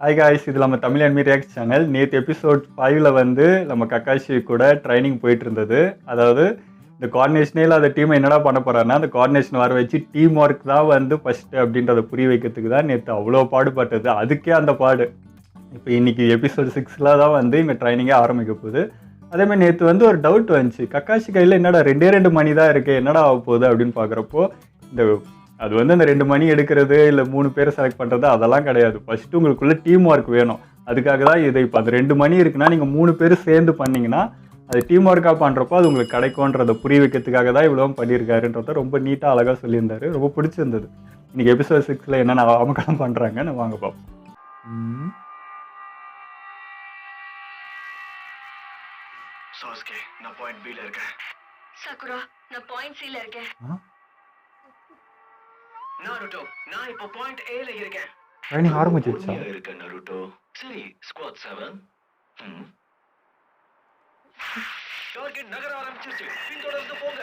Hi guys, இது நம்ம Tamil anime react channel. நேற்று எபிசோட் 5ல் வந்து நம்ம கக்காஷி கூட ட்ரைனிங் போயிட்டு இருந்தது. அதாவது இந்த கோஆர்டினேஷனே இல்லாத டீமை என்னடா பண்ண போறாருன்னா, அந்த கோஆர்டினேஷன் வர வச்சு டீம் ஒர்க் தான் வந்து ஃபஸ்ட்டு அப்படின்றத புரிய வைக்கிறதுக்கு தான் நேற்று அவ்வளோ பாடுபட்டது. அதுக்கே அந்த பாடு. இப்போ இன்னைக்கு எபிசோட் 6ல் தான் வந்து இங்கே ட்ரைனிங்கே ஆரம்பிக்க போகுது. அதேமாதிரி நேற்று வந்து ஒரு டவுட் வந்துச்சு, கக்காஷி கையில் என்னடா 2 மணி தான் இருக்குது, என்னடா ஆக போகுது அப்படின்னு பார்க்குறப்போ, இந்த அது வந்து அந்த 2 மணி எடுக்கிறது இல்லை 3 பேரை செலக்ட் பண்ணுறது அதெல்லாம் கிடையாது. ஃபஸ்ட்டு உங்களுக்குள்ள டீம் ஒர்க் வேணும். அதுக்காக தான் இதை இப்போ அது 2 மணி இருக்குன்னா நீங்கள் 3 பேர் சேர்ந்து பண்ணிங்கன்னா அது டீம் ஒர்க்காக பண்ணுறப்போ அது உங்களுக்கு கிடைக்கும்ன்றதை புரிய வைக்கிறதுக்காக தான் இவ்வளோ பண்ணியிருக்காருன்றத ரொம்ப நீட்டாக அழகாக சொல்லியிருந்தாரு. ரொம்ப பிடிச்சிருந்தது. இன்னைக்கு எபிசோட் 6ல் என்னென்ன அமக்கலம் பண்ணுறாங்கன்னு வாங்க பார்ப்போம். சாஸ்கே, நான் பாயிண்ட் B ல இருக்கேன். சகுரா, நான் பாயிண்ட் C ல இருக்கேன். நாருட்டோ, நான் இப்போ பாயிண்ட் A ல இருக்கேன். ட்ரைனிங் ஆரம்பிச்சிருச்சா? இருக்க நாருட்டோ. சரி, ஸ்குவாட் 7. டார்கெட் நகர ஆரம்பிச்சிருச்சு. பின்தொடர்ந்து போங்க.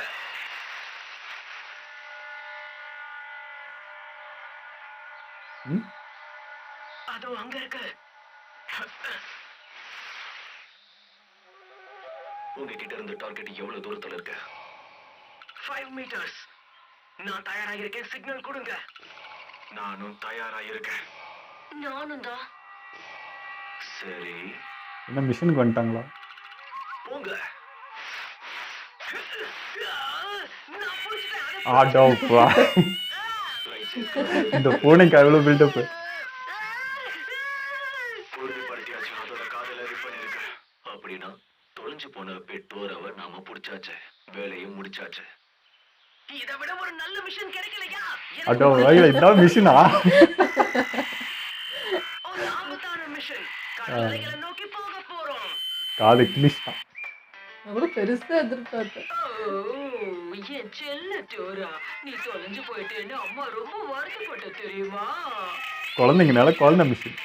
அதோ அங்க இருக்கு. உங்ககிட்ட இருந்து டார்கெட் எவ்வளவு தூரத்துல இருக்கு? 5 மீட்டர்ஸ். நான் தயாரா இருக்கேன், சிக்னல் கொடுங்க. நானும் தயாரா இருக்கேன். நானும் தான். சரி, என்ன மிஷனுக்கு வந்துட்டாங்களா? போங்க. ஆடோப்பா, இந்த பூனைக்கு அவ்வளோ பில்டப். உறுதிப்படுத்தியாச்சு, அதோட காதல ரிப்பன் இருக்கு. அப்படின்னா தொலைஞ்சு போன பெற்றோர் அவர் நாம புடிச்சாச்சு, வேலையும் முடிச்சாச்சு. இதை விட ஒரு நல்ல மிஷன் கிடைக்கலையா? அடோ இதான் மிஷனா? ஒரு ஆபத்தான மிஷன். கடலைகளை நோக்கி போக போறோம். காது கிளிஷ்டா. நான் கூட பெருசா எதிர்பார்த்தேன். என் செல்ல டோரா, நீ தொலைஞ்சு போயிட்டேன்னு அம்மா ரொம்ப வருத்தப்பட்ட தெரியுமா? குழந்தைங்கனால குழந்தை மிஷின்.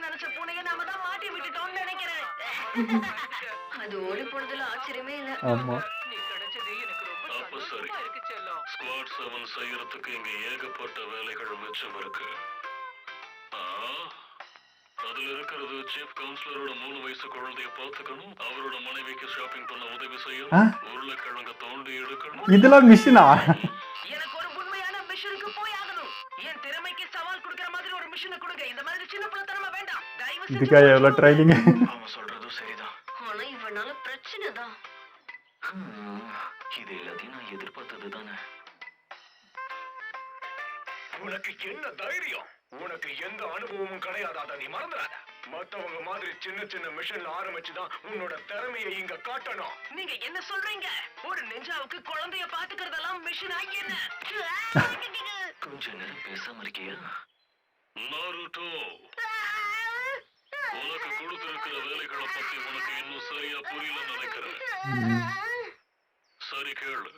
நினைச்ச பூனைய நாம தான் மாட்டி விட்டுட்டோம்னு நினைக்கிறேன். அது ஓடி போனதுல ஆச்சரியமே இல்ல. ஆமா, நீ கிடைச்சது எனக்கு ரொம்ப சந்தோஷமா இருக்கு செல்லம். ஸ்குவாட் 7 செய்யறதுக்கு இங்க ஏகப்பட்ட வேலைகள் மிச்சம் இருக்கு. அதுல இருக்கிறது சீஃப் கவுன்சிலரோட 3 வயசு குழந்தைய பாத்துக்கணும், அவரோட மனைவிக்கு ஷாப்பிங் பண்ண உதவி செய்யணும், உருளைக்கிழங்க தோண்டி எடுக்கணும். இதெல்லாம் மிஷினா? எனக்கு ஒரு உண்மையான மிஷனுக்கு போய் ஆகணும். என் திறமைக்கு சவால் கொடுக்கிற மாதிரி ஒரு மிஷனை கொடுங்க. இந்த மாதிரி சின்ன புள்ளத்தனமா வேண்டாம். தயவு செஞ்சு. இதுக்கா எவ்வளோ ட்ரைனிங்? அவன் சொல்றதும் சரிதான். ஆனா இவனால பிரச்சனை தான். இது எல்லாத்தையும் நான் எதிர்பார்த்தது தானே. உனக்கு என்ன தைரியம்? உனக்கு எந்த அனுபவமும் கிடையாதா? நீ மறந்துடாத. மத்தவங்க மாதிரி சின்ன சின்ன மிஷன்ல ஆரம்பிச்சுதான் உன்னோட திறமையை இங்க காட்டணும். நீங்க என்ன சொல்றீங்க? ஒரு நிஞ்சாவுக்கு குழந்தைய பாத்துக்கிறதெல்லாம் மிஷனா என்ன? கொஞ்ச நேரம் பேசாம இருக்கியா? நாருட்டோ, உனக்கு கொடுத்திருக்கிற வேலைகளை பத்தி உனக்கு இன்னும் சரியா புரியலன்னு நினைக்கிறேன். சரி கேளு,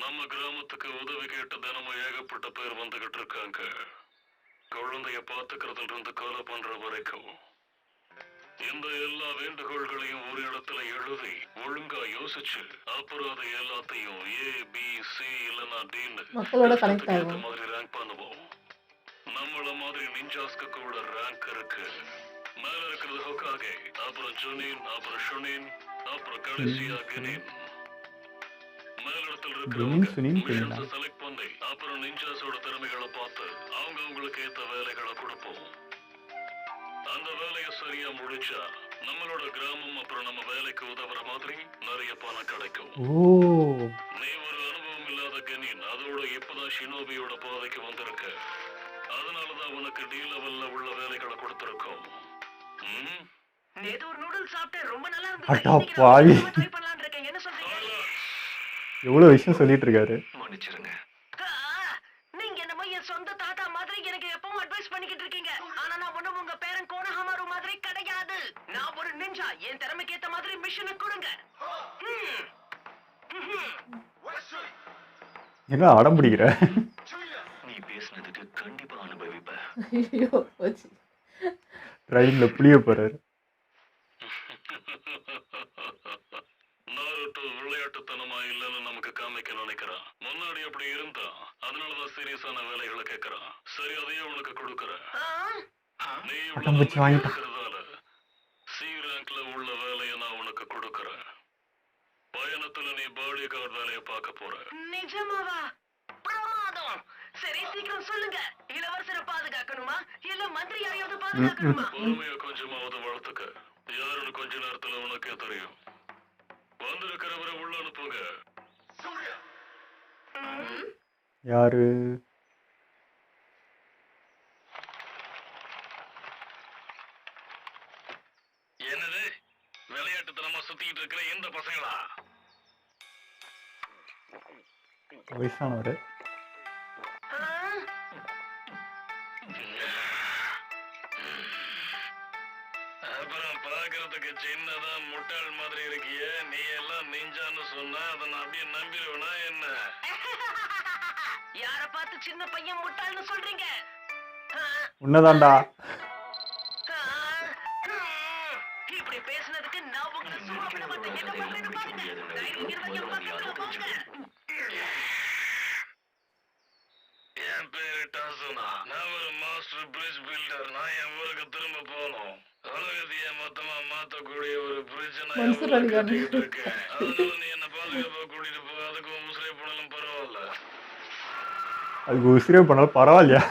நம்ம கிராமத்துக்கு உதவி கேட்ட தினமும் ஏகப்பட்ட பேர் வந்துகிட்டு இருக்காங்க. குழந்தைய பாத்துக்கிறதுல இருந்து கொலை பண்ற வரைக்கும் இந்த எல்லா வேண்டுகோள்களையும் ஒரு இடத்துல எழுதி ஒழுங்கா யோசிச்சு அப்புறம் அதை எல்லாத்தையும் ABC இல்லனா Dன்னு மக்களோட கனெக்ட் ஆகும். மாதிரி ரேங்க் பண்ணுவோம். நம்மள மாதிரி நிஞ்சாஸ்க்கு கூட ரேங்க் இருக்கு. மேல இருக்கிறது ஹோகாகே, அப்புறம் ஜுனின், அப்புறம் ஷுனின், அப்புறம் கடைசியா கெனின். மேலிடத்தில் இருக்கிறவங்க செலக்ட் பண்ணி அப்புறம் நிஞ்சாஸோட திறமைகளை பார்த்து அவங்க அவங்களுக்கு ஏத்த வேலைகளை கொடுப்போம். அந்த வேலையை சரியா முடிச்சா நம்மளோட கிராமம் அப்புறம் நம்ம வேலைக்கு உதவுற மாதிரி நிறைய பணம் கிடைக்கும். நீ ஒரு அனுபவம் இல்லாத கெனின், அதோட இப்பதான் ஷினோபியோட பாதைக்கு வந்திருக்க. அதனாலதான் உனக்கு D லெவல்ல உள்ள வேலைகளை கொடுத்திருக்கோம். நேத்து ஒரு நூடுல்ஸ் சாப்பிட்டேன், ரொம்ப நல்லா இருந்துச்சு. ட்ரை பண்ணலாம்னு இருக்கேன். என்ன சொல்றீங்க? எவ்வளவு விஷயம் சொல்லிட்டு இருக்காரு. மன்னிச்சிருங்க. நீங்க என்னமோ என் சொந்த தாத்தா மாதிரி எனக்கு எப்பவும் அட்வைஸ் பண்ணிக்கிட்டு இருக்கீங்க. ஆனா நான் ஒண்ணும் உங்க பேரன் கோனஹமாரு மாதிரி கிடையாது. நான் ஒரு நிஞ்சா. என் திறமைக்கு ஏத்த மாதிரி மிஷனை கொடுங்க. என்ன அடம் பிடிக்கிற? நீ பேசுனதுக்கு கண்டிப்பா அனுபவிப்ப. ஐயோ போச்சு. ட்ரெயின்ல புளிய போறாரு. நாருட்டோ விளையாட்டுத்தனமா இல்லைன்னு நமக்கு காமிக்க நினைக்கிறான். முன்னாடி அப்படி இருந்தா அதனாலதான் சீரியஸான வேலைகளை கேட்கறான். சரி, அதையே உனக்கு கொடுக்கறேன். நீ பட்டம் வச்சு வாங்கிட்டான். இருக்கிறதால சி ரேங்க்ல உள்ள வேலையை நான் உனக்கு கொடுக்கறேன். பயணத்துல நீ பாடி கார்டு வேலையை பார்க்க போற. நிஜமாவா? பிரமாதம். சரி, சீக்கிரம் சொல்லுங்க. இளவரசரை பாதுகாக்கணுமா இல்ல மந்திரி யாரையாவது பாதுகாக்கணுமா? பொறுமையா கொஞ்சமாவது வளர்த்துக்க. யாருன்னு கொஞ்ச நேரத்துல உனக்கே தெரியும். வந்திருக்கிறவரை உள்ள அனுப்புங்க. யாரு? என்னது விளையாட்டுத்தனமா சுத்திட்டு இருக்கிற இந்த பசங்களா? வயசானவர். அப்புறம் பாக்குறதுக்கு சின்னதா முட்டாள் மாதிரி இருக்கிய. நீ எல்லாம் நிஞ்சான்னு சொன்னா அதை நான் அப்படியே நம்பிடுவேனா என்ன? யார பார்த்து சின்ன பையன் முட்டாள்னு சொல்றீங்க? உன்னதான்டா. இப்படி பேசுனதுக்கு நான் உங்களை சும்மா விட மாட்டேன். என்ன பண்றேன்னு பாருங்க. தைரியம் இருந்தா என் பக்கத்துல போங்க. என் பேரு டாசுனா. நான் ஒரு மாஸ்டர் பிரிட்ஜ் பில்டர். நான் என் ஊருக்கு திரும்ப போகணும். உலகத்தையே மொத்தமா மாத்தக்கூடிய ஒரு பிரிட்ஜ் நான் என் மன்சூர் ஊருக்கு அலிகான். கட்டிக்கிட்டு இருக்கேன். அதனால நீ என்ன பாதுகாப்பா கூட்டிட்டு போ. அதுக்கு உன் உசிரை போனாலும் பரவாயில்ல. அதுக்கு உசிரே பண்ணாலும் பரவாயில்லையா?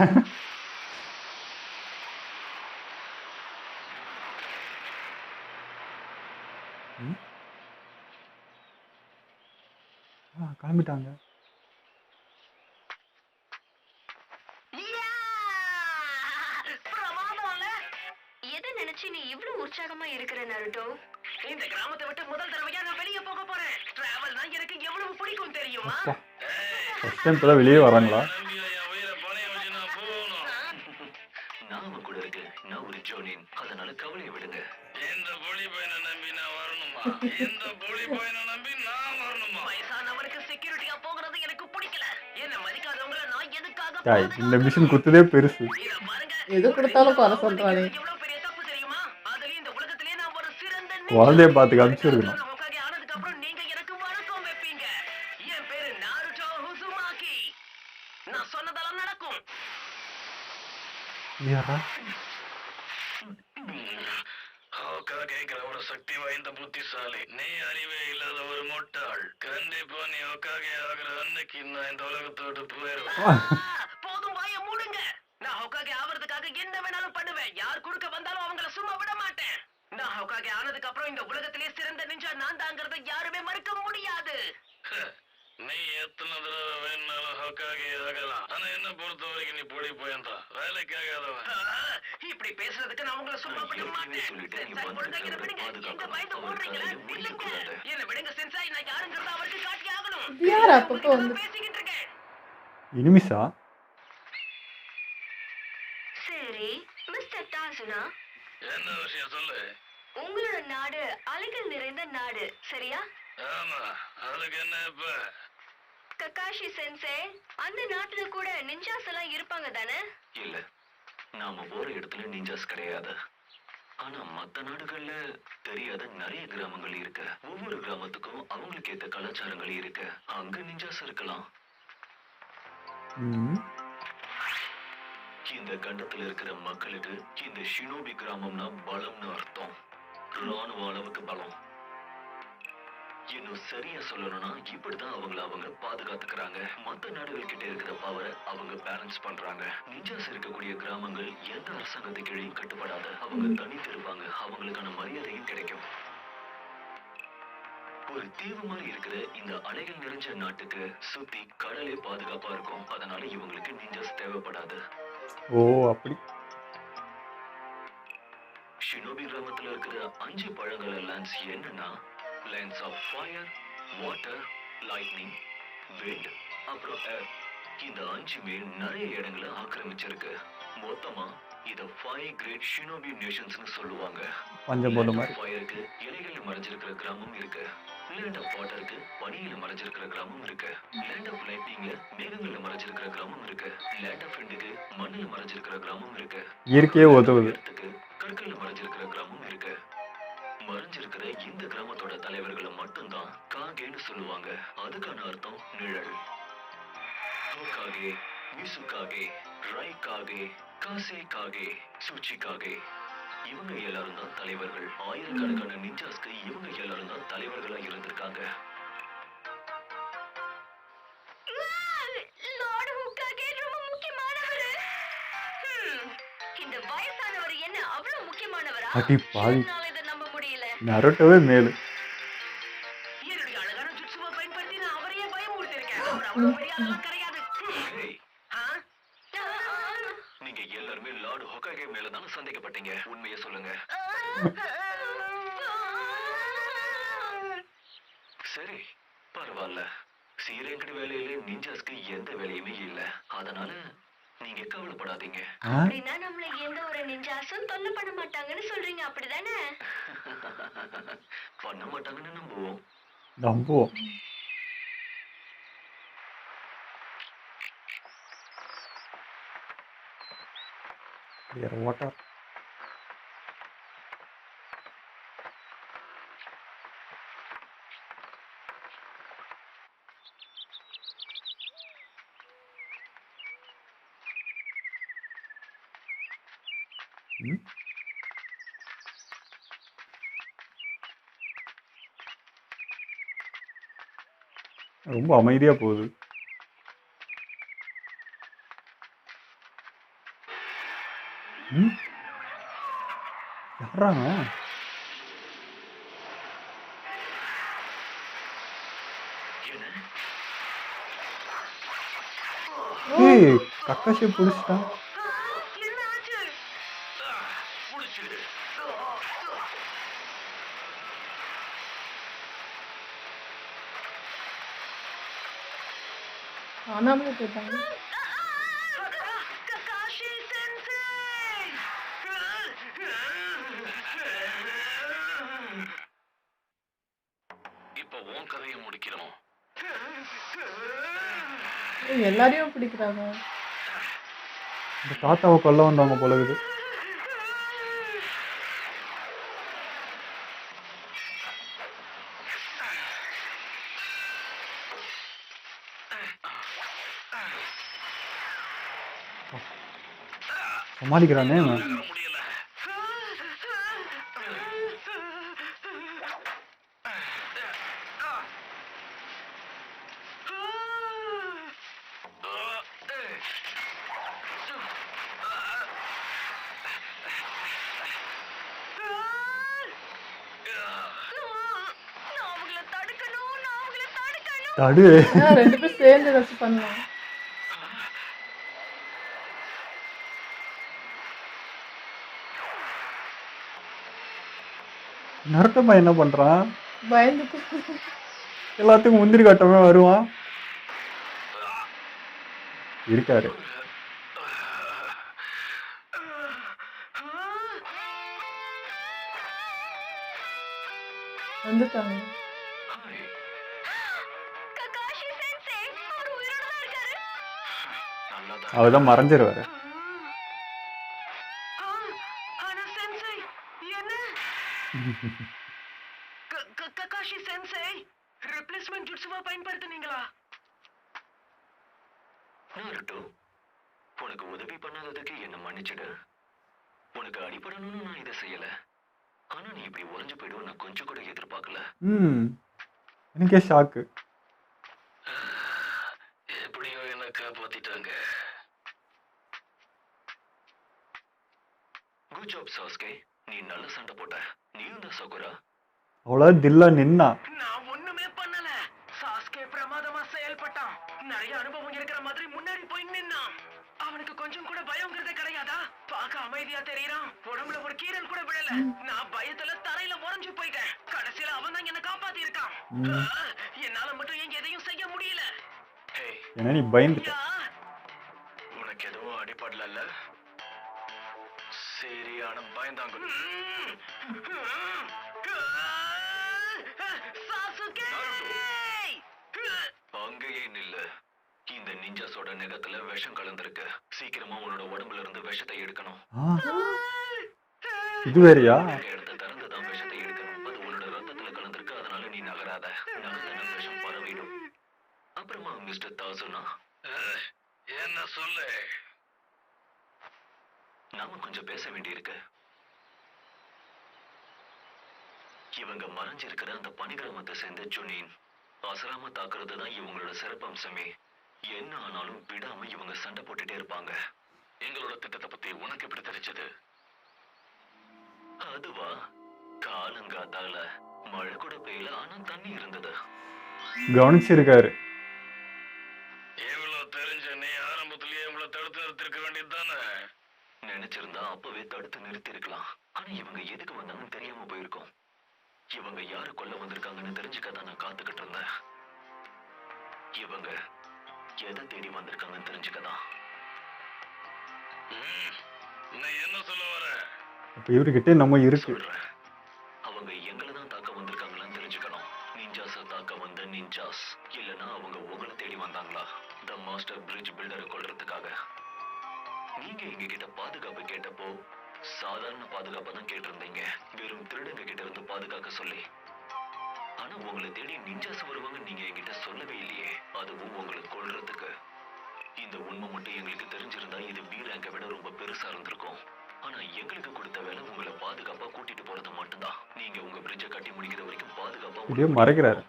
கிளம்பிட்டாங்க. பிரமாதம்ல. எதை நினைச்சு நீ இவ்ளோ உற்சாகமா இருக்கிற நருட்டோ? இந்த கிராமத்தை விட்டு முதல் தடவையா நான் வெளியே போக போறேன். டிராவல்னா எனக்கு எவ்வளவு பிடிக்கும் தெரியுமா? ஃபர்ஸ்ட் டைம் இப்பதான் வெளியே வராங்களா? நம்பியா என் உயிரை பணைய வச்சு நான் போகணும். நான் அவன் கூட இருக்கு. நான் ஒரு ஜோனின். அதனால கவலையை விடுங்க. இந்த புலி பையனை நம்பி நான் வரணுமா? இந்த புலி பையனை நம்பி நான் வரணுமா? வயசானவருக்கு செக்யூரிட்டியா போகிறது எனக்கு பிடிக்கல. என்ன மதிக்காதவங்கள நான் எதுக்காக டேய், இந்த மிஷின் குத்துதே பெருசு. இத பாருங்க. எது கொடுத்தாலும் குறை சொல்றானே. எவ்வளவு பெரிய தப்பு தெரியுமா? அதுலயும் இந்த உலகத்திலே நான் ஒரு சிறந்த குழந்தைய பார்த்து காமிச்சிருக்கணும். ஹோகாகே ஆனதுக்கு அப்புறம் நீங்க எனக்கு வணக்கம் வைப்பீங்க. என் பேரு நாருட்டோ உசுமாகி. நான் சொன்னதெல்லாம் நடக்கும். யாரா? ஹோகாகேங்கிற ஒரு சக்தி வாய்ந்த புத்திசாலி. நீ அறிவே இல்லாத ஒரு முட்டாள். கண்டிப்பா நீ ஹோகாகே ஆகிற அன்னைக்கு நான் இந்த உலகத்தை விட்டு போயிடுவேன். போதும், வாய மூடுங்க. நான் ஹோகாகே ஆவறதுக்காக என்ன வேணாலும் பண்ணுவேன். யார் குறுக்க வந்தாலும் அவங்கள சும்மா விட மாட்டேன். நான் ஹோகாகே ஆனதுக்கு அப்புறம் இந்த உலகத்திலே சிறந்த நிஞ்சா நான் தாங்கிறத யாருமே மறுக்க முடியாது. நீ எத்தனை தடவை வேணாலும் ஹோகாகே ஆகலாம். ஆனா என்ன பொறுத்த வரைக்கும் நீ பொடி போயந்தான். வேலைக்காகாதவன். இப்படி பேசுறதுக்கு நான் உங்களை சும்மா விட மாட்டேன். சென்சாய், ஒழுங்கா என்னை விடுங்க. எங்க பயந்து ஓடுறீங்களா? இல்லைங்க. என்னை விடுங்க சென்சாய். நான் யாருங்கிறத அவருக்கு காட்டி ஆகணும். யார் அப்பப்போ வந்து பேசிக்கிட்டு இருக்கேன். இனிமிஷா? சரி, மிஸ்டர் டாசுனா, என்ன விஷயம் சொல்லு. உங்களோட நாடு அலைகள் நிறைந்த நாடு, சரியா? ஆமா, அதுக்கு என்ன இப்ப? ககாஷி சென்சே, அந்த நாட்டுல கூட நிஞ்சாஸ் எல்லாம் இருப்பாங்க தானே? இல்ல, நாம போற இடத்துல நிஞ்சாஸ் கிடையாது. ஆனா மத்த நாடுகள்ல தெரியாத நிறைய கிராமங்கள் இருக்கு. ஒவ்வொரு கிராமத்துக்கும் அவங்களுக்கு ஏத்த கலாச்சாரங்கள் இருக்கு. அங்க நிஞ்சாஸ் இருக்கலாம். இந்த கண்டத்துல இருக்கிற மக்களுக்கு இந்த ஷினோபி கிராமம்னா பலம்னு அர்த்தம். ராணுவ அளவுக்கு பலம். இன்னும் சரியா சொல்லணும்னா இப்படிதான் அவங்க பாதுகாத்துக்கிறாங்க. மத்த நாடுகள் கிட்ட இருக்கிற பவரை அவங்க பேலன்ஸ் பண்றாங்க. நிஞ்சாஸ் இருக்கக்கூடிய கிராமங்கள் எந்த அரசாங்கத்தை கீழையும் கட்டுப்படாத. அவங்க தனித்து இருப்பாங்க. அவங்களுக்கான மரியாதையும் கிடைக்கும். ஒரு தீவு மாதிரி இருக்கிற இந்த அலைகள் நிறைஞ்ச நாட்டுக்கு சுத்தி கடலே பாதுகாப்பா இருக்கும். அதனால இவங்களுக்கு நிஞ்சாஸ் தேவைப்படாது. ஓ, அப்படி. ஷினோபி கிராமத்துல இருக்கிற 5 பழங்கள லேண்ட்ஸ் என்னன்னா lands of fire, water, lightning, wind, அப்புறம் ஏர். இந்த 5மே நிறைய இடங்களை ஆக்கிரமிச்சிருக்கு. மொத்தமா இத 5 கிரேட் ஷினோபி நேஷன்ஸ்னு சொல்லுவாங்க. பஞ்சபூத மாதிரி. ஃபயருக்கு இலைகள்ல மறைஞ்சிருக்கிற கிராமம் இருக்கு. லேண்ட் ஆஃப் வாட்டருக்கு பனியில மறைஞ்சிருக்கிற கிராமம் இருக்கு. லேண்ட் ஆஃப் லைட்னிங்ல மேகங்கள்ல மறைஞ்சிருக்கிற கிராமம் இருக்கு. லேண்ட் ஆஃப் விண்டுக்கு மண்ணுல மறைஞ்சிருக்கிற கிராமம் இருக்கு. இயற்கையே உதவுது. கற்கள்ல மறைஞ்சிருக்கிற கிராமம் இருக்கு. மறைஞ்சிருக்கிற இந்த கிராமத்தோட தலைவர்களை மட்டும்தான் காகேன்னு சொல்லுவாங்க. அதுக்கான அர்த்தம் நிழல். ஹோகாகே, மிசுகாகே, ரைகாகே, காசேகாகே, சுச்சிகாகே. இவங்க எல்லாரும் தான் தலைவர்கள். ஆயிரக்கணக்கான நிஞ்சாஸ்க்கு இவங்க எல்லாரும் தான் தலைவர்களா இருந்திருக்காங்க. லார்ட் ஹோகாகே ரொம்ப முக்கியமானவர். இந்த வயசானவர் என்ன அவ்வளவு முக்கியமானவரா? அடி பாவி. என்னால இதை நம்ப முடியல. நருட்டோவே மேலு. என்னுடைய அழகான ஜுட்சுவை பயன்படுத்தி நான் அவரையே பயமுறுத்திருக்கேன். அவர் அவ்வளவு பெரிய ஆளெல்லாம் கிடையாது. ஹேய், ஆ? நீங்க எல்லாருமே லார்ட் ஹோகாகே மேல தானே சந்தேகப்பட்டீங்க. உண்மையை சொல்லுங்க. சரி, பரவாயில்ல. சீரங்கடி வேலையில நிஞ்சாஸ்க்கு எந்த வேலையுமே இல்ல. அதனால நீங்க கவலைப்படாதீங்க. அப்படின்னா நம்மள எந்த ஒரு நிஞ்சாஸும் தொல்லை பண்ண மாட்டாங்கன்னு சொல்றீங்க, அப்படிதானே? பண்ண மாட்டாங்கன்னு நம்புவோம். நம்புவோம். வாட்டர். ரொம்ப அமைதியா போகுது. யாராங்க? ஏய், கக்காஷியை பிடிச்சிட்டான். என்ன ஆச்சு? புடிச்சிடு. காணாமலே போயிட்டாங்க. Kakashi sensei! இப்ப உன் கதையை முடிக்கிறோம். ஏய், எல்லாரையும் பிடிக்கிறாங்க. இந்த தாத்தாவை கொல்ல வந்தவங்க போல இருக்குது. சமாளிக்கிறானே அவன். முடியல. நான் அவங்கள தடுக்கணும், நான் அவங்கள தடுக்கணும். தடு. ரெண்டு பேரும் சேர்ந்து ஏதாச்சும் பண்ணலாம். நரட்டமா என்ன பண்றான்? பயந்துட்டு எல்லாத்துக்கும் முந்திரி கட்டமே வருவான். இருக்காரு. வந்துட்டாங்க. ககாஷி சென்சே, அவர் உயிரோட தான் இருக்காரு. நல்லதா. அவதான் மறைஞ்சிருவாரு. ஆனா சென்சே என்ன? ககாஷி சென்சே ரிப்ளேஸ்மெண்ட் ஜுட்சுவை பயன்படுத்துனீங்களா? நாருட்டோ, உனக்கு உதவி பண்ணாததுக்கு என்ன மன்னிச்சிடு. உனக்கு அடிபடணும்னு நான் இதை செய்யல. ஆனா நீ இப்படி உறைஞ்சு போயிடுவோம் நான் கொஞ்சம் கூட எதிர்பார்க்கல. எனக்கே ஷாக்கு. எப்படியோ என்ன காப்பாத்திட்டாங்க. குட் ஜாப் சாஸ்கே, நீ நல்ல சண்டை போட்ட. நீயும் தான் சகுரா. அவ்வளோ தில்லா நின்னா. நான் ஒண்ணுமே பண்ணல. சாஸ்கே பிரமாதமா செயல்பட்டான். நிறைய அனுபவம் இருக்கிற மாதிரி முன்னாடி போய் நின்னான். அவனுக்கு கொஞ்சம் கூட பயம்ங்கிறதே கிடையாதா? பார்க்க அமைதியா தெரியறான். உடம்புல ஒரு கீரல் கூட விழல. நான் பயத்துல தரையில உறைஞ்சு போயிட்டேன். கடைசியில அவன் தான் என்ன காப்பாத்தி இருக்கான். என்னால மட்டும் எங்க எதையும் செய்ய முடியல. ஹே, ஏன்னா நீ பயந்துட்ட. யா, உனக்கு எதுவும் அடிபடல? சரியான பயந்தாங்க. சாசுகே! அங்கேயே நில்லு. இந்த நிஞ்சாஸோட நெகத்துல விஷம் கலந்திருக்கு. சீக்கிரமா உன்னோட உடம்புல இருந்து விஷத்தை எடுக்கணும். இது வேறயா? இடத்த திறந்துதான் விஷத்தை எடுக்கணும். அது உன்னோட ரத்தத்துல கலந்திருக்கு. அதனால நீ நகராத. நகர்ந்தனா விஷம் பரவிடும். அப்புறமா மிஸ்டர் தாசுனா, என்ன சொல்லு? நாம கொஞ்சம் பேச வேண்டியிருக்கு. இவங்க மறைஞ்சிருக்கிற அந்த பனிகிராமத்தை சேர்ந்த ஜுனின் அசராம தாக்குறது தான் இவங்களோட சிறப்பம்சமே. என்ன ஆனாலும் விடாம இவங்க சண்டை போட்டுட்டே இருப்பாங்க. எங்களோட திட்டத்தை பத்தி உனக்கு எப்படி தெரிஞ்சது? அதுவா, காலங்காத்தால மழை கூட பெய்யல, ஆனா தண்ணி இருந்தது. கவனிச்சிருக்காரு. இவ்வளவு தெரிஞ்ச நீ ஆரம்பத்திலேயே இவ்வளவு தடுத்து நிறுத்திருக்க வேண்டியது தானே? நினைச்சிருந்தா அப்பவே தடுத்து நிறுத்தி இருக்கலாம். ஆனா இவங்க எதுக்கு வந்தாங்கன்னு தெரியாம போயிருக்கோம். இவங்க யாரு கொல்ல வந்திருக்காங்கன்னு தெரிஞ்சுக்கதான் நான் காத்துக்கிட்டு இருந்தேன். இவங்க எதை தேடி வந்திருக்காங்கன்னு தெரிஞ்சுக்கதான். நீ என்ன சொல்ல வர? அப்ப இவர்கிட்ட நம்ம இருக்கு. சொல்றேன், அவங்க எங்களை தான் தாக்க வந்திருக்காங்களான்னு தெரிஞ்சுக்கணும். நிஞ்சாஸை தாக்க வந்த நிஞ்சாஸ், இல்லனா அவங்க உங்களை தேடி வந்தாங்களா த மாஸ்டர் பிரிட்ஜ் பில்டரை கொல்றதுக்காக? நீங்க எங்க கிட்ட பாதுகாப்பு கேட்டப்போ சாதாரண பாதுகாப்பை தான் கேட்டிருந்தீங்க, வெறும் திருடங்க கிட்ட இருந்து பாதுகாக்க சொல்லி. ஆனா உங்களை தேடி நிஞ்சாஸ் வருவாங்க நீங்க என்கிட்ட சொல்லவே இல்லையே, அதுவும் உங்களை கொல்றதுக்கு. இந்த உண்மை மட்டும் எங்களுக்கு தெரிஞ்சிருந்தா இது பி ரேங்கை விட ரொம்ப பெருசா இருந்திருக்கும். ஆனா எங்களுக்கு கொடுத்த வேலை உங்களை பாதுகாப்பா கூட்டிட்டு போறது மட்டும்தான். நீங்க உங்க பிரிட்ஜை கட்டி முடிக்கிற வரைக்கும் பாதுகாப்பா இப்படியே மறைக்கிறாரு.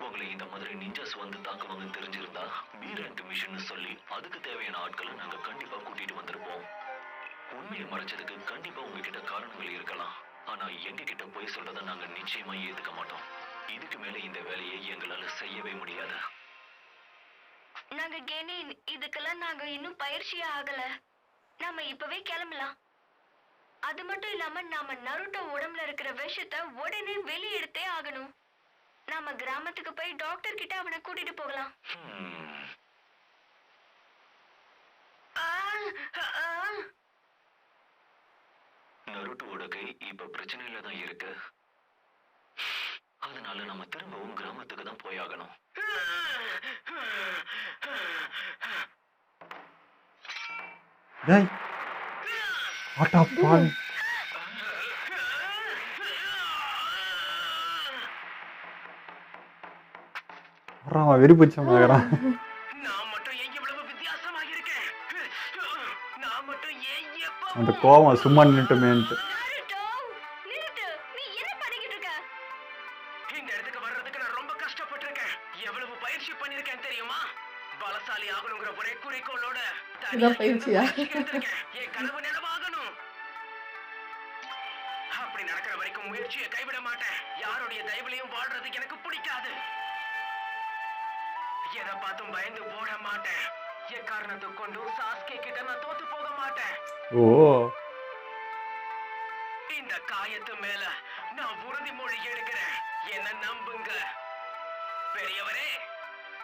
உங்களை இந்த மாதிரி நிஞ்சாஸ் வந்து தாக்குவாங்கன்னு தெரிஞ்சிருந்தா பி ரேங்க் மிஷன் சொல்லி அதுக்கு தேவையான ஆட்களை நாங்க கண்டிப்பா கூட்டிட்டு வந்திருப்போம். உண்மையை மறைச்சதுக்கு கண்டிப்பா உங்ககிட்ட காரணங்கள் இருக்கலாம். ஆனா எங்க கிட்ட போய் சொல்றதை நாங்க நிச்சயமா ஏத்துக்க மாட்டோம். இதுக்கு மேல இந்த வேலையை எங்களால செய்யவே முடியாது. நாங்க கெனின், இதுக்கெல்லாம் நாங்க இன்னும் பயிற்சியே ஆகல. நாம இப்பவே கிளம்பலாம். அது மட்டும் இல்லாம நாம நருட்டோ உடம்புல இருக்கிற விஷத்தை உடனே வெளியெடுத்தே ஆகணும். நாம கிராமத்துக்கு போய் டாக்டர் கிட்ட அவனை கூட்டிட்டு போகலாம். நருட்டோட கை இப்ப பிரச்சனையில தான் இருக்கு. அதனால நம்ம திரும்பவும் கிராமத்துக்கு தான் போயாகணும். டேய் ஆட்டா பால். அவன் வெறி பிடிச்சவனாகிறான். நான் மட்டும் ஏன் இவ்வளவு வித்தியாசமாக இருக்கேன்? நான் மட்டும் ஏன் எப்ப அந்த கோவம் சும்மா நின்னுட்டுமேன்ட்டு. நருட்டோ, நிறுத்து. நீ என்ன பண்ணிக்கிட்டு இருக்க? இந்த இடத்துக்கு வர்றதுக்கு நான் ரொம்ப கஷ்டப்பட்டிருக்கேன். எவ்வளவு பயிற்சி பண்ணிருக்கேன் தெரியுமா? பலசாலி ஆகணுங்கிற ஒரே குறிக்கோளோட இதான் பயிற்சியா? என் கனவு நினைவாகணும். அப்படி நடக்கிற வரைக்கும் முயற்சியை கைவிட மாட்டேன். யாருடைய தயவுலையும் வாழ்றது எனக்கு பிடிக்காது. எதை பார்த்தும் பயந்து போட மாட்டேன். எக்காரணத்தை கொண்டு சாஸ்கே கிட்ட நான் தோத்து போக மாட்டேன். ஓ இந்த காயத்து மேல நான் உறுதிமொழி எடுக்கிறேன். என்ன நம்புங்க பெரியவரே.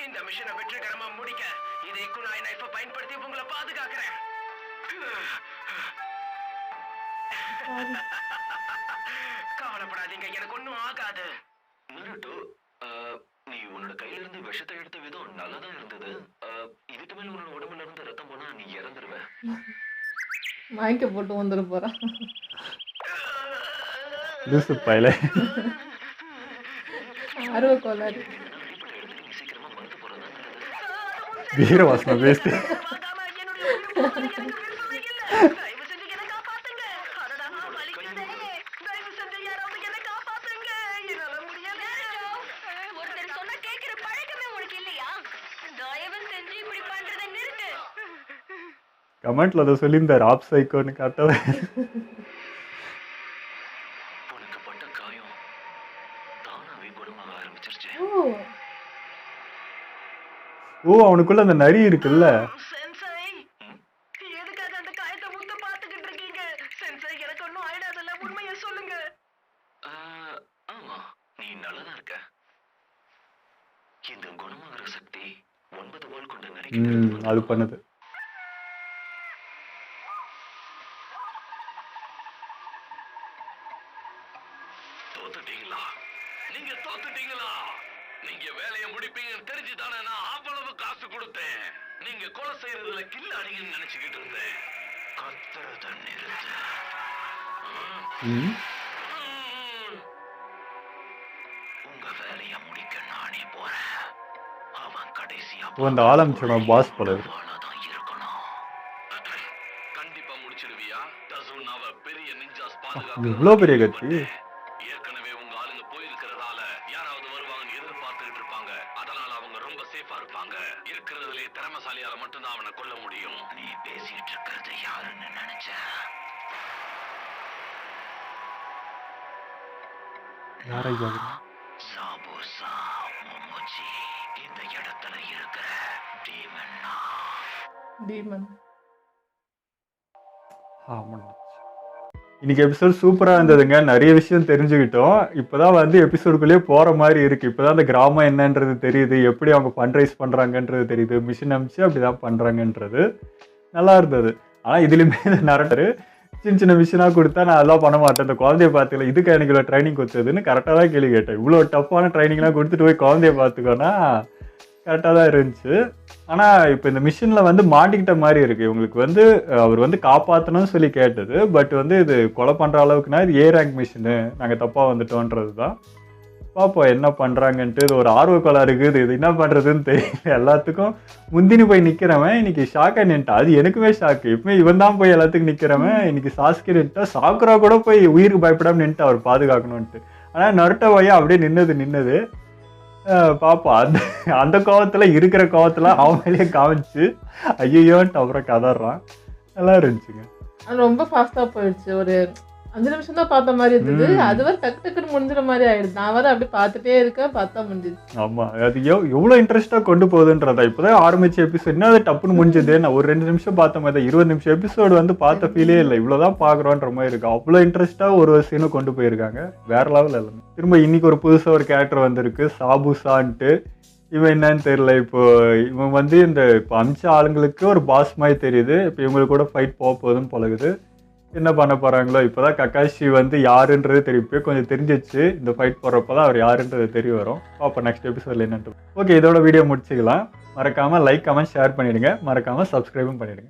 இந்த மிஷனை வெற்றிகரமா முடிக்க இதே குனாய் நைஃபை பயன்படுத்தி உங்களை பாதுகாக்கிறேன். கவலைப்படாதீங்க, எனக்கு ஒண்ணும் ஆகாது. நருட்டோ, நீ உன்னோட கையில இருந்து விஷத்தை எடுத்த விதம் நல்லாதான் இருந்தது. இதுக்கு மேல உன்னோட உடம்புல இருந்து ரத்தம் போனா நீ இறந்துருவ. மயக்க போட்டு வந்துட போறான். லூசு பயல. ஆர்வ கோளாறு. அடிப்படை எடுத்துட்டு நீ சீக்கிரமா மறுத்து போறதா நல்லது. வீரவாசனம் பேசிட்டு வாங்காம என்னுடைய உயிர் போகிறது எனக்கு விருப்பமே இல்ல. தயவு செஞ்சு என்னை காப்பாத்துங்க. அடடா, வலிக்குதே. தயவு செஞ்சு யாராவது என்னை காப்பாத்துங்க. என்னால முடியல. ஒருத்தர் சொன்னா கேட்கிற பழக்கமே உனக்கு இல்லையா? தயவு செஞ்சு இப்படி பண்றதை நிறுத்து. கமெண்ட்ல அதை சொல்லியிருந்தாரு. ஆப் சைக்கோன்னு காட்டவே. உனக்கு பட்ட காயம் தானாவே குணமாக ஆரம்பிச்சிருச்சு. ஓ அவனுக்குள்ள அந்த நரி இருக்குல்ல. சென்சை, எதுக்காக அந்த காயத்தை முத்து பார்த்துக்கிட்டு இருக்கீங்க? சென்சை, எனக்கு ஒண்ணும் ஆயிடாதல்ல. உண்மையை சொல்லுங்க. ஆமா, நீ நல்லதா இருக்க. இந்த குணமாகிற சக்தி 9 வால் கொண்ட நரிக்கு அது பண்ணுது. தோத்துட்டீங்களா? நீங்க தோத்துட்டீங்களா? நீங்க வேலையை முடிப்பீங்கன்னு தெரிஞ்சுதானே நான் அவ்வளவு காசு கொடுத்தேன். நீங்க கொலை செய்யறதுல கில்லாடிங்கன்னு நினைச்சுக்கிட்டு இருந்தேன். கத்துறத நிறுத்து. உங்க வேலையை முடிக்க நானே போறேன். அவன் கடைசியா அந்த ஆரம்பிச்சோம் பாஸ் போல இருக்கு. தான் இருக்கணும். கண்டிப்பா முடிச்சிடுவியா? டசுனாவ பெரிய நிஞ்சாஸ் பாதுகாக்க இவ்வளோ பெரிய கத்தி. ஏற்கனவே உங்க ஆளுங்க போயிருக்கிறதால யாராவது வருவாங்கன்னு எதிர்பார்த்துக்கிட்டு இருப்பாங்க. அதனால அவங்க ரொம்ப சேஃபா இருப்பாங்க. இருக்கிறதுலே திறமைசாலியால மட்டும்தான் அவனை கொல்ல முடியும். நீ பேசிட்டு இருக்கிறது யாருன்னு நினைச்ச? யாரை கேக்குறீங்க? சாபுசா மொமோஜி இந்த இடத்துல இருக்கிற டீமன்னா. டீமன். ஆமாம். இன்னைக்கு எபிசோட் சூப்பராக இருந்ததுங்க. நிறைய விஷயம் தெரிஞ்சுக்கிட்டோம். இப்போதான் வந்து எபிசோடுக்குள்ளேயே போகிற மாதிரி இருக்குது. இப்போ தான் அந்த கிராமம் என்னன்றது தெரியுது, எப்படி அவங்க ஃபண்ட்ரைஸ் பண்ணுறாங்கன்றது தெரியுது, மிஷின் அமிச்சு அப்படி தான் பண்ணுறாங்கன்றது நல்லா இருந்தது. ஆனால் இதுலேயுமே நிறைய சின்ன சின்ன மிஷினாக கொடுத்தா நான் அதெல்லாம் பண்ண மாட்டேன். இந்த குழந்தைய பார்த்துக்கல, இதுக்கு எனக்கு இவ்வளோ ட்ரைனிங் கொடுத்ததுன்னு கரெக்டாக தான் கேள்வி கேட்டேன். இவ்வளோ டஃப்பான ட்ரைனிங்லாம் கொடுத்துட்டு போய் குழந்தைய பார்த்துக்கோன்னா கரெக்டாக தான் இருந்துச்சு. ஆனால் இப்போ இந்த மிஷினில் வந்து மாட்டிக்கிட்ட மாதிரி இருக்குது. இவங்களுக்கு வந்து அவர் வந்து காப்பாற்றணும்னு சொல்லி கேட்டது. பட் வந்து இது கொலை பண்ணுற அளவுக்குனா இது ஏ ரேங்க் மிஷினு, நாங்கள் தப்பாக வந்துட்டோன்றது தான். பார்ப்போம் என்ன பண்ணுறாங்கன்ட்டு. இது ஒரு ஆர்வக்கோளாக இருக்குது, இது என்ன பண்ணுறதுன்னு தெரியல. எல்லாத்துக்கும் முந்தினு போய் நிற்கிறவன் இன்னைக்கு ஷாக்காக நின்ட்டான். அது எனக்குமே ஷாக்கு. இப்போ இவன் தான் போய் எல்லாத்துக்கும் நிற்கிறவன். இன்னைக்கு சாஸ்கே நின்ட்டா, சாக்குரா கூட போய் உயிருக்கு பயப்படாமல் நின்ட்டு அவர் பாதுகாக்கணுன்ட்டு. ஆனால் நருட்டோ பையன் அப்படியே நின்னது பாப்பா அந்த கோவத்தில் இருக்கிற கோவத்தில் அவன் மேலேயே காமிச்சு ஐயோன்ட்டு அப்புறம் கதறான். நல்லா இருந்துச்சுங்க. அது ரொம்ப ஃபாஸ்டா போயிடுச்சு. ஒரு 5 நிமிஷம் தான் பார்த்த மாதிரி இருந்தது. அது வரை டக்கு டக்குன்னு முடிஞ்சிட மாதிரி ஆயிடுது. நான் வர அப்படியே பார்த்துட்டே இருக்கேன், பார்த்தா முடிஞ்சிச்சு. ஆமாம், அது எவ்வளோ இன்ட்ரெஸ்ட்டாக கொண்டு போகுதுன்றதா. இப்போ தான் ஆரம்பிச்ச எபிசோட் என்ன அது டப்புன்னு முடிஞ்சது. நான் ஒரு 2 நிமிஷம் பார்த்த மாதிரி தான். 20 நிமிஷம் எபிசோடு வந்து பார்த்த ஃபீலே இல்லை. இவ்வளோதான் பார்க்குறோன்ற மாதிரி இருக்கு. அவ்வளோ இன்ட்ரெஸ்ட்டாக ஒரு சீனும் கொண்டு போயிருக்காங்க. வேற லெவல் எல்லாமே. திரும்ப இன்னைக்கு ஒரு புதுசாக ஒரு கேரக்டர் வந்திருக்கு, சாபுசான்ட்டு. இவன் என்னன்னு தெரியல. இப்போ இவன் வந்து இந்த இப்போ அமிச்ச ஆளுங்களுக்கு ஒரு பாஸ் மாதிரி தெரியுது. இப்போ இவங்களுக்கு கூட ஃபைட் போகுதுன்னு பழகுது. என்ன பண்ண போகிறாங்களோ. இப்போ தான் கக்காஷி வந்து யாருன்றது தெரியும். இப்போ கொஞ்சம் தெரிஞ்சிச்சு. இந்த ஃபைட் போடுறப்போ தான் அவர் யாருன்றது தெரிய வரும். அப்போ நெக்ஸ்ட் எபிசோடில் என்னன்ட்டு. ஓகே, இதோட வீடியோ முடிச்சுக்கலாம். மறக்காமல் லைக், கமெண்ட், ஷேர் பண்ணிவிடுங்க. மறக்காமல் சப்ஸ்கிரைபும் பண்ணிவிடுங்க.